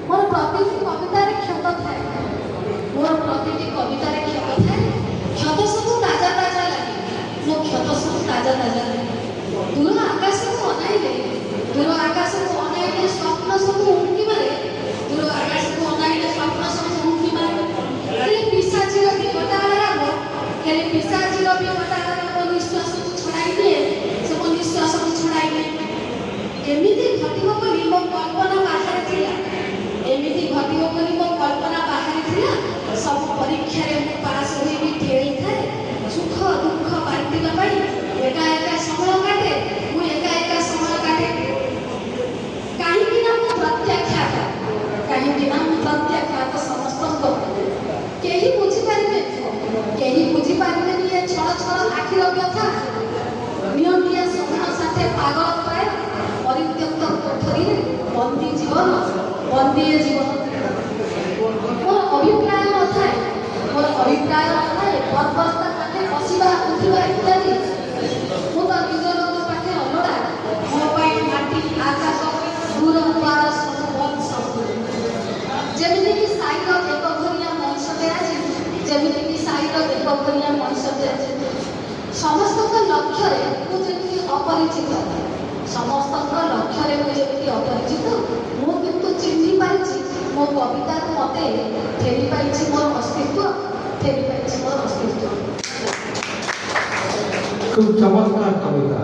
ମୋର ପ୍ରତିଟି କବିତାରେ କ୍ଷତ ଥାଏ, ମୋର ପ୍ରତିଟି କବିତାରେ କ୍ଷତ ଥାଏ। କ୍ଷତ ସବୁ ତାଜା ତାଜା ଲାଗେ, ମୋ କ୍ଷତ ସବୁ ତାଜା ତାଜା ଲାଗେ। ଦୂର ଆକାଶକୁ ଅନାଇଲେ, ଦୂର ଆକାଶକୁ ଅନାଇଲେ ସ୍ୱପ୍ନ ସବୁ ଉଙ୍କି ମାରେ, ଦୂର ଆକାଶକୁ ଅନାଇଲେ ସ୍ୱପ୍ନ ସବୁ ଉଙ୍କି ମାରେ। ହେଲେ ପିଶାଚୀର ବିକଟାଳ ରାଗ, ହେଲେ ପିଶାଚୀର ବିକଟାଳ ରାଗ ନିଶ୍ୱାସକୁ ଛଡ଼ାଇ ଦିଏ, ସେ ମୋ ନିଶ୍ୱାସକୁ ଛଡ଼ାଇ ଦିଏ। ଏମିତି ଘଟିବ ବୋଲି ମୋ କଳ୍ପନା ବାହାରେ ଥିଲା, ଏମିତି ଘଟିବ ବୋଲି ମୋ କଳ୍ପନା ବାହାରେ ଥିଲା। ସବୁ ପରୀକ୍ଷାରେ ମୁଁ ପାସ୍ ହୋଇବି ଖେଳିଥାଏ, ସୁଖ ଦୁଃଖ ବାଣ୍ଟିବା ପାଇଁ ଏକା ଏକା ସମୟ କାଟେ, ମୁଁ ଏକା ଏକା ସମୟ କାଟେ। କାହିଁକି ନା ମୁଁ ପ୍ରତ୍ୟାଖ୍ୟାତ, କାହିଁକି ନା ମୁଁ ପ୍ରତ୍ୟାଖ୍ୟାତ ସମସ୍ତଙ୍କ। କେହି ବୁଝିପାରିବେନି, କେହି ବୁଝିପାରିବେନି ଏ ଛଳ ଛଳ ଆଖିର ବ୍ୟଥା। ନିଅଣ୍ଟିଆ ସ୍ୱପ୍ନ ସାଥେ ପାଗଳ ପ୍ରାୟ, ପରିତ୍ୟକ୍ତ କୋଠରୀରେ ବନ୍ଦୀ ଜୀବନ, ବନ୍ଦୀ ଏ ଜୀବନ। ମୋର ଅଭିପ୍ରାୟ ନଥାଏ, ମୋର ଅଭିପ୍ରାୟ ନଥାଏ ବର୍ବରତା ପାଖେ ବସିବା ଉଠିବା ଇତ୍ୟାଦି। ମୁଁ ତ ନିଜ ଲୋକ ପାଖେ ଅଲଗା, ମୋ ପାଇଁ ମାଟି ଆକାଶ ଦୂର ଦ୍ୱାର ସବୁ ବନ୍ଦ ସବୁ। ଯେମିତିକି ସାଇର ଏକଘରିଆ ମଣିଷଟେ ଆଜି, ଯେମିତିକି ସାଇର ଏକଘରିଆ ମଣିଷଟେ ଆଜି। ସମସ୍ତଙ୍କ ଲକ୍ଷ୍ୟରେ ମୁଁ ଯେମିତି ଅପରିଚିତ, ସମସ୍ତଙ୍କ ଲକ୍ଷ୍ୟରେ ମୁଁ ଯେମିତି ଅପରିଚିତ, ମୁଁ କିନ୍ତୁ ଚିହ୍ନି ପାରିଛି ମୋ କବିତାରୁ ମୋତେ ଫେରି ପାଇଛି ମୋର ଅସ୍ତିତ୍ୱ, ଫେରି ପାଇଛି ମୋର ଅସ୍ତିତ୍ୱ। খুব চমৎকার কবিতা।